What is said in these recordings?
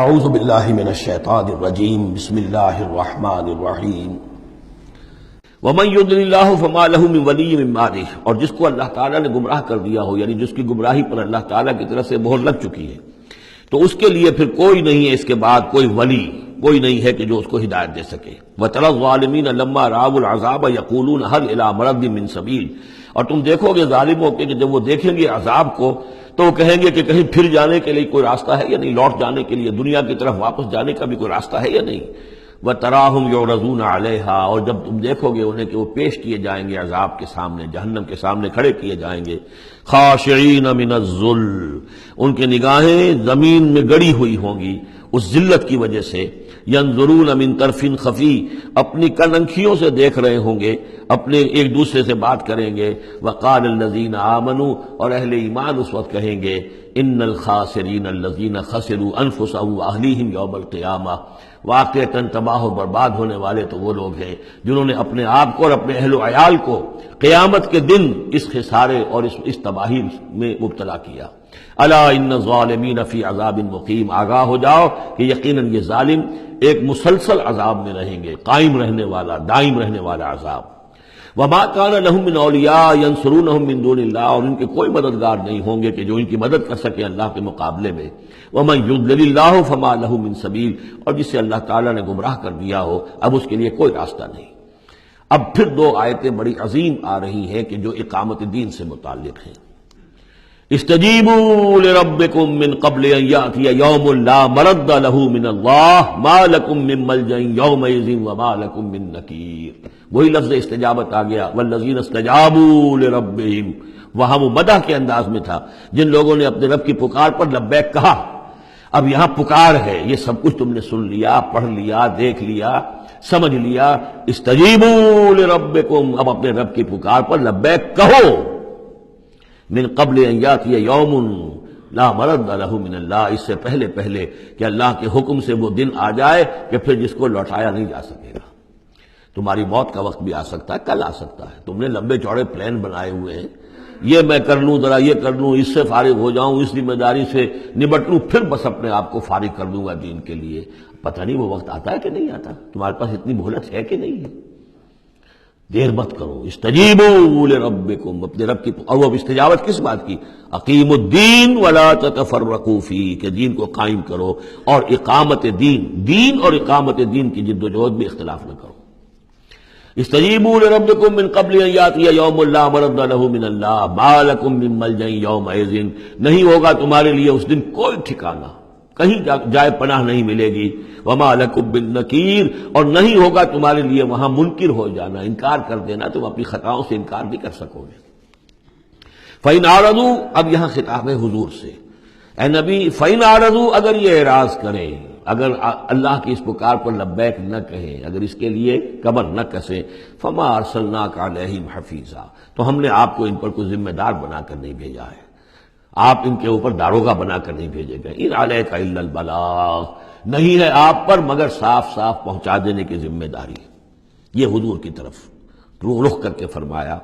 اعوذ باللہ من الشیطان الرجیم بسم اللہ الرحمن الرحیم ومن یضلل اللہ فما لہ من ولی من بعدہ، اور جس کو اللہ تعالیٰ نے گمراہ کر دیا ہو، یعنی جس کی گمراہی پر اللہ تعالیٰ کی طرف سے مہر لگ چکی ہے، تو اس کے لیے پھر کوئی نہیں ہے اس کے بعد، کوئی ولی کوئی نہیں ہے کہ جو اس کو ہدایت دے سکے۔ وَتَرَى الظَّالِمِينَ لَمَّا رَأَوُا الْعَذَابَ يَقُولُونَ هَلْ إِلَىٰ مَرَدٍ مِّن سَبِيلٍ، اور تم دیکھو گے ظالموں کے کہ جب وہ دیکھیں گے عذاب کو تو وہ کہیں گے کہ کہیں پھر جانے کے لیے کوئی راستہ ہے یا نہیں، لوٹ جانے کے لیے دنیا کی طرف واپس جانے کا بھی کوئی راستہ ہے یا نہیں۔ وَتَرَاهُمْ يُعْرَضُونَ عَلَيْهَا، اور جب تم دیکھو گے انہیں کہ وہ پیش کیے جائیں گے عذاب کے سامنے، جہنم کے سامنے کھڑے کیے جائیں گے، خاشعین من الذل، ان کی نگاہیں زمین میں گڑی ہوئی ہوں گی اس ذلت کی وجہ سے، ینظرون من طرف خفی، اپنی کننکھیوں سے دیکھ رہے ہوں گے، اپنے ایک دوسرے سے بات کریں گے۔ وقال الذین آمنوا، اور اہل ایمان اس وقت کہیں گے، ان الخاسرین الذین خسروا انفسهم واہلیہم یوم القیامہ، واقعتاً تباہ و برباد ہونے والے تو وہ لوگ ہیں جنہوں نے اپنے آپ کو اور اپنے اہل و عیال کو قیامت کے دن اس خسارے اور اس تباہی میں مبتلا کیا۔ الا ان الظالمین فی عذاب مقیم، آگاہ ہو جاؤ کہ یقیناً یہ ظالم ایک مسلسل عذاب میں رہیں گے، قائم رہنے والا، دائم رہنے والا عذاب۔ وما كان لهم من اولیاء ينصرونهم من دون اللہ، اور ان کے کوئی مددگار نہیں ہوں گے کہ جو ان کی مدد کر سکے اللہ کے مقابلے میں۔ ومن يضلل اللہ فما له من سبیل، اور جسے اللہ تعالیٰ نے گمراہ کر دیا ہو اب اس کے لیے کوئی راستہ نہیں۔ اب پھر دو آیتیں بڑی عظیم آ رہی ہیں کہ جو اقامت دین سے متعلق ہیں۔ استجیبوا لربکم من قبل ان یأتی یوم لا مرد له من اللہ ما لکم من ملجأ یومئذ وما لکم من نکیر۔ وہی لفظ استجابت آ گیا، والذین استجابوا لربہم، وہاں وہ مدح کے انداز میں تھا جن لوگوں نے اپنے رب کی پکار پر لبیک کہا۔ اب یہاں پکار ہے، یہ سب کچھ تم نے سن لیا، پڑھ لیا، دیکھ لیا، سمجھ لیا۔ استجیبوا لربکم، اب اپنے رب کی پکار پر لبیک کہو۔ من قبل ان یاتی یوم لا مرد له من اللہ، اس سے پہلے کہ اللہ کے حکم سے وہ دن آ جائے کہ پھر جس کو لوٹایا نہیں جا سکے گا۔ تمہاری موت کا وقت بھی آ سکتا ہے، کل آ سکتا ہے، تم نے لمبے چوڑے پلان بنائے ہوئے ہیں، یہ میں کر لوں، ذرا یہ کر لوں، اس سے فارغ ہو جاؤں، اس ذمہ داری سے نمٹ لوں، پھر بس اپنے آپ کو فارغ کر دوں گا دین کے لیے۔ پتہ نہیں وہ وقت آتا ہے کہ نہیں آتا، تمہارے پاس اتنی مہلت ہے کہ نہیں ہے۔ دیر مت کرو، استجیبوا لربکم، اپنے رب کی، اور وہ استجابت کس بات کی؟ اقیم الدین ولا تتفرقوا فیہ، کہ دین کو قائم کرو اور اقامت دین اور اقامت دین کی جد و جہد میں اختلاف نہ کرو۔ استجیبوا لربکم من قبل ان یاتی یوم لا مرد له من اللہ ما لکم من ملجأ یومئذ، نہیں ہوگا تمہارے لیے اس دن کوئی ٹھکانہ، کہیں جائے پناہ نہیں ملے گی۔ وما لکم من نکیر، اور نہیں ہوگا تمہارے لیے وہاں منکر ہو جانا، انکار کر دینا، تم اپنی خطاؤں سے انکار نہیں کر سکو گے۔ فإن أعرضوا، اب یہاں خطاب ہے حضور سے، اے نبی، فإن أعرضوا، اگر یہ اعراض کریں، اگر اللہ کی اس پکار پر لبیک نہ کہیں، اگر اس کے لیے کمر نہ کسیں، فما ارسلناک علیہم حفیظا، تو ہم نے آپ کو ان پر کوئی ذمہ دار بنا کر نہیں بھیجا ہے، آپ ان کے اوپر داروغہ بنا کر نہیں بھیجے گئے۔ ان علیک الا البلاغ، نہیں ہے آپ پر مگر صاف صاف پہنچا دینے کی ذمہ داری۔ یہ حضور کی طرف رخ کر کے فرمایا۔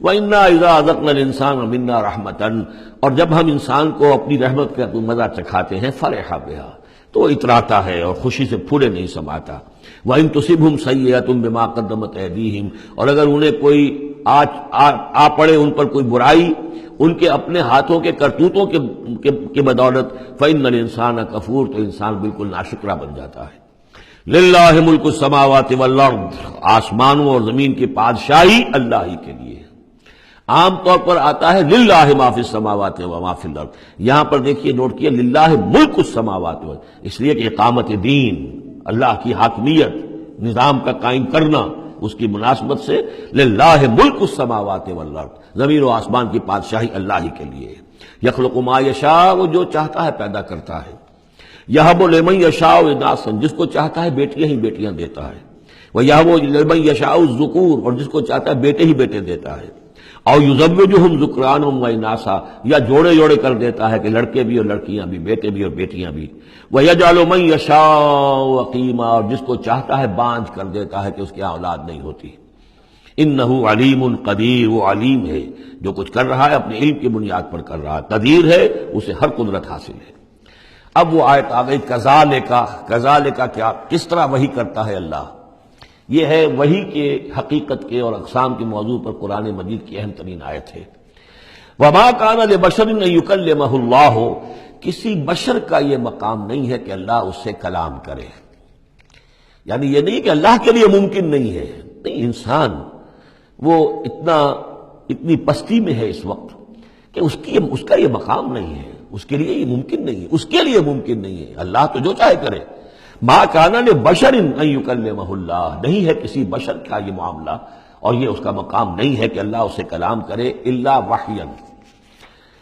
وَإِنَّا إِذَا أَذَقْنَا الْإِنسَانَ مِنَّا رَحْمَةً، اور جب ہم انسان کو اپنی رحمت کا مزہ چکھاتے ہیں، فرح بہا، تو اتراتا ہے اور خوشی سے پھولے نہیں سماتا۔ وَإِن تُصِبْهُمْ سَيِّئَةٌ بِمَا قَدَّمَتْ أَيْدِيهِمْ، اور اگر انہیں کوئی آ پڑے ان پر کوئی برائی ان کے اپنے ہاتھوں کے کرتوتوں کے بدولت، فَإِنَّ الْإِنسَانَ كَفُورٌ، تو انسان بالکل ناشکرا بن جاتا ہے۔ لِلَّهِ مُلْكُ السَّمَاوَاتِ وَالْأَرْضِ، آسمانوں اور زمین کی بادشاہی اللہ ہی کے لیے۔ عام طور پر آتا ہے للہ ما فی السماوات و ما فی الارض، یہاں پر دیکھیے نوٹ کیے للہ ملک السماوات والارض، اس لیے کہ اقامت دین، اللہ کی حاکمیت، نظام کا قائم کرنا، اس کی مناسبت سے للہ ملک السماوات والارض، زمین و آسمان کی بادشاہی اللہ ہی کے لیے۔ یخلق ما یشاء، وہ جو چاہتا ہے پیدا کرتا ہے۔ یہب لمن یشاء اناثا، جس کو چاہتا ہے بیٹیاں ہی بیٹیاں دیتا ہے۔ ویہب لمن یشاء الذکور، اور جس کو چاہتا ہے بیٹے ہی بیٹے دیتا ہے۔ اور یزوجہم ذکرانا و اناثا، یا جوڑے جوڑے کر دیتا ہے کہ لڑکے بھی اور لڑکیاں بھی، بیٹے بھی اور بیٹیاں بھی۔ ویجعل من یشاء عقیما، اور جس کو چاہتا ہے باندھ کر دیتا ہے کہ اس کی اولاد نہیں ہوتی۔ انہ علیم قدیر، وہ علیم ہے، جو کچھ کر رہا ہے اپنے علم کی بنیاد پر کر رہا ہے، قدیر ہے، اسے ہر قدرت حاصل ہے۔ اب وہ آیت آ گئی کذالک کیا، کس طرح وحی کرتا ہے اللہ. یہ ہے وحی کے حقیقت کے اور اقسام کے موضوع پر قرآن مجید کی اہم ترین آیت ہے. وما کان لبشر ان یکلمہ اللہ، کسی بشر کا یہ مقام نہیں ہے کہ اللہ اس سے کلام کرے. یعنی یہ نہیں کہ اللہ کے لیے ممکن نہیں ہے، نہیں، انسان وہ اتنی پستی میں ہے اس وقت کہ اس کا یہ مقام نہیں ہے، اس کے لیے یہ ممکن نہیں ہے، اس کے لیے ممکن نہیں ہے. اللہ تو جو چاہے کرے. ما کان لبشر ان یکلمہ اللہ، نہیں ہے کسی بشر کا یہ معاملہ اور یہ اس کا مقام نہیں ہے کہ اللہ اسے کلام کرے الا وحیا،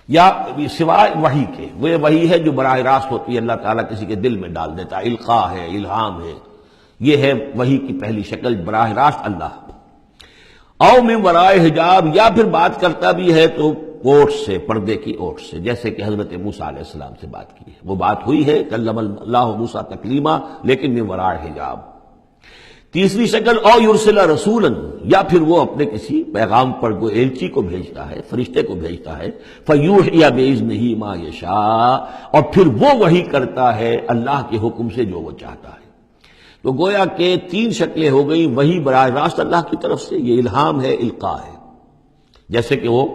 یا سوائے وحی کے. وہ وحی ہے جو براہ راست ہوتی ہے، اللہ تعالیٰ کسی کے دل میں ڈال دیتا ہے، القاء ہے، الہام ہے. یہ ہے وحی کی پہلی شکل، براہ راست اللہ. او من ورائے حجاب، یا پھر بات کرتا بھی ہے تو اوٹ سے، پردے کی اوٹ سے، جیسے کہ حضرت موسیٰ علیہ السلام سے بات کی ہے. وہ بات ہوئی ہے کلم اللہ موسیٰ تکلیما، لیکن من ورائے حجاب. تیسری شکل او یرسل رسولا، یا پھر وہ اپنے کسی پیغام پر کوئی ایلچی کو بھیجتا ہے، فرشتے کو بھیجتا ہے. فیوحی باذنہ ما یشاء، اور پھر وہ وحی کرتا ہے اللہ کے حکم سے جو وہ چاہتا ہے. تو گویا کہ تین شکلیں ہو گئی. وحی براہ راست اللہ کی طرف سے، یہ الہام ہے، القاء ہے. جیسے کہ وہ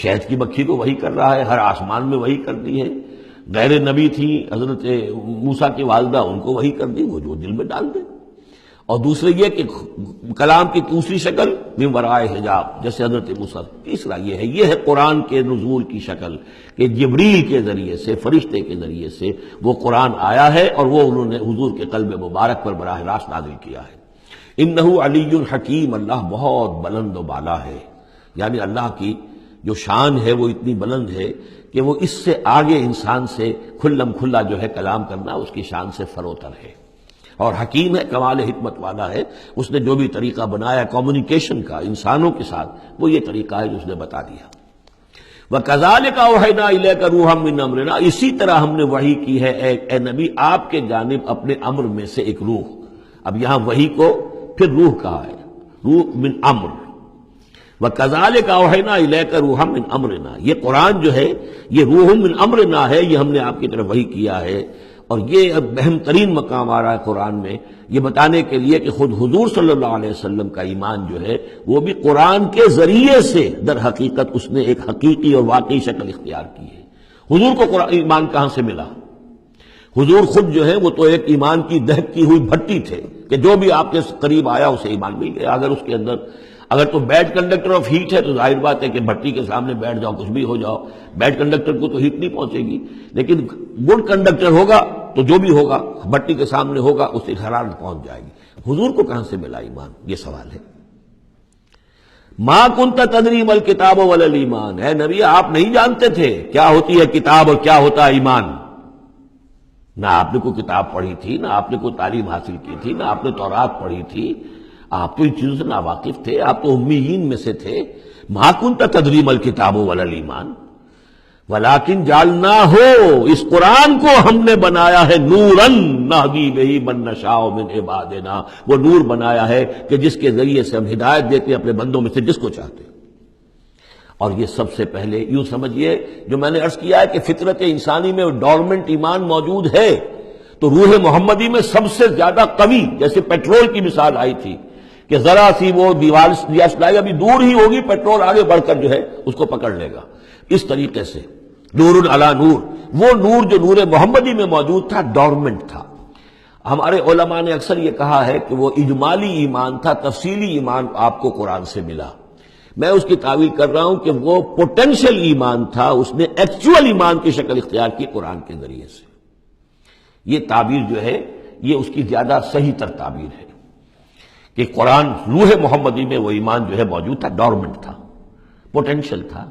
شہد کی مکھی کو وحی کر رہا ہے، ہر آسمان میں وحی کر دی ہے. غیر نبی تھی حضرت موسیٰ کی والدہ، ان کو وحی کر دی، وہ جو دل میں ڈال دے. اور دوسرے یہ کہ کلام کی دوسری شکل من ورائے حجاب، جیسے حضرت موسیٰ. تیسرا یہ ہے قرآن کے نزول کی شکل، کہ جبریل کے ذریعے سے، فرشتے کے ذریعے سے وہ قرآن آیا ہے اور وہ انہوں نے حضور کے قلب مبارک پر براہ راست نازل کیا ہے. انہ علی حکیم، اللہ بہت بلند و بالا ہے. یعنی اللہ کی جو شان ہے وہ اتنی بلند ہے کہ وہ اس سے آگے انسان سے کھلم کھلا جو ہے کلام کرنا اس کی شان سے فروتر ہے. اور حکیم ہے، کمال حکمت والا ہے. اس نے جو بھی طریقہ بنایا کمیونیکیشن کا انسانوں کے ساتھ، وہ یہ طریقہ ہے جو اس نے بتا دیا. وَكَذَلِكَ أَوْحَيْنَا إِلَيْكَ رُوحًا مِّنْ أَمْرِنَا، اسی طرح ہم نے وحی کی ہے اے نبی آپ کے جانب اپنے امر میں سے ایک روح. اب یہاں وحی کو پھر روح کہا ہے، روح من امر. وَكَذَلِكَ أَوْحَيْنَا إِلَيْكَ رُوحًا مِّنْ أَمْرِنَا، یہ قرآن جو ہے یہ روح من امرنا ہے، یہ ہم نے آپ کی طرف وحی کیا ہے. اور یہ اب اہم ترین مقام آ رہا ہے قرآن میں، یہ بتانے کے لیے کہ خود حضور صلی اللہ علیہ وسلم کا ایمان جو ہے وہ بھی قرآن کے ذریعے سے در حقیقت اس نے ایک حقیقی اور واقعی شکل اختیار کی ہے. حضور کو ایمان کہاں سے ملا؟ حضور خود جو ہے وہ تو ایک ایمان کی دہکتی ہوئی بھٹی تھے کہ جو بھی آپ کے قریب آیا اسے ایمان مل گیا. اگر تو بیڈ کنڈکٹر آف ہیٹ ہے تو ظاہر بات ہے کہ بھٹی کے سامنے بیٹھ جاؤ، کچھ بھی ہو جاؤ، بیڈ کنڈکٹر کو تو ہیٹ نہیں پہنچے گی. لیکن گڈ کنڈکٹر ہوگا تو جو بھی ہوگا بھٹی کے سامنے ہوگا اس سے حرارت پہنچ جائے گی. حضور کو کہاں سے ملا ایمان؟ یہ سوال ہے. ما کنت تدری ما الکتاب ولا الایمان، اے نبی آپ نہیں جانتے تھے کیا ہوتی ہے کتاب اور کیا ہوتا ہے ایمان. نہ آپ نے کوئی کتاب پڑھی تھی، نہ آپ نے کوئی تعلیم حاصل کی تھی، نہ آپ نے تورات پڑھی تھی. آپ تو ان چیزوں سے ناواقف تھے، آپ تو امیین میں سے تھے. ما کنت تدری ما الکتاب ولا الایمان ولیکن جعلناہ، اس قرآن کو ہم نے بنایا ہے نوراً نہدی بہ من نشاء من عبادنا، وہ نور بنایا ہے کہ جس کے ذریعے سے ہم ہدایت دیتے ہیں اپنے بندوں میں سے جس کو چاہتے ہیں. اور یہ سب سے پہلے یوں سمجھیے جو میں نے عرض کیا ہے کہ فطرت انسانی میں ڈورمنٹ ایمان موجود ہے، تو روح محمدی میں سب سے زیادہ قوی، جیسے پیٹرول کی مثال آئی تھی کہ ذرا سی وہ دیوار سلائی ابھی دور ہی ہوگی، پیٹرول آگے بڑھ کر جو ہے اس کو پکڑ لے گا. اس طریقے سے نور علی نور، وہ نور جو نور محمدی میں موجود تھا ڈورمنٹ تھا. ہمارے علماء نے اکثر یہ کہا ہے کہ وہ اجمالی ایمان تھا، تفصیلی ایمان آپ کو قرآن سے ملا. میں اس کی تعویل کر رہا ہوں کہ وہ پوٹینشل ایمان تھا، اس نے ایکچوئل ایمان کی شکل اختیار کی قرآن کے ذریعے سے. یہ تعبیر جو ہے یہ اس کی زیادہ صحیح تر تعبیر ہے کہ قرآن روح محمدی میں وہ ایمان جو ہے موجود تھا، ڈورمنٹ تھا، پوٹینشل تھا،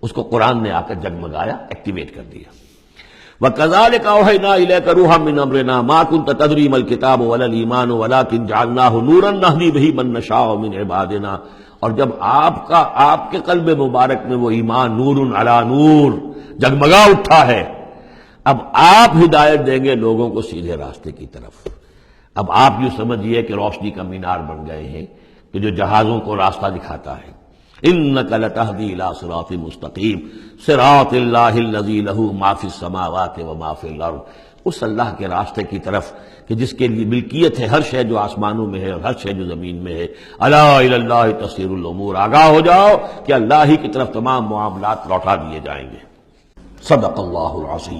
اس کو قرآن نے آ کر جگمگایا، ایکٹیویٹ کر دیا. وَكَذَلِكَ أَوْحَيْنَا إِلَيْكَ رُوحًا مِّنْ أَمْرِنَا مَا كُنْتَ تَدْرِي مَا الْكِتَابُ وَلَا الْإِيمَانُ وَلَٰكِن جَعَلْنَاهُ نُورًا نَّهْدِي بِهِ مَن نَّشَاءُ مِنْ عِبَادِنَا. اور جب آپ کے قلب مبارک میں وہ ایمان نور علی نور جگمگا اٹھا ہے، اب آپ ہدایت دیں گے لوگوں کو سیدھے راستے کی طرف. اب آپ یوں سمجھیے کہ روشنی کا مینار بن گئے ہیں کہ جو جہازوں کو راستہ دکھاتا ہے. انک لتہدی الی صراط مستقیم صراط اللہ الذی لہ ما فی السماوات و ما فی الارض اس اللہ کے راستے کی طرف کہ جس کے لیے ملکیت ہے ہر شے جو آسمانوں میں ہے اور ہر شے جو زمین میں ہے۔ الا الی اللہ تصیر الامور، آگاہ ہو جاؤ کہ اللہ ہی کی طرف تمام معاملات لوٹا دیے جائیں گے۔ صدق اللہ العظیم۔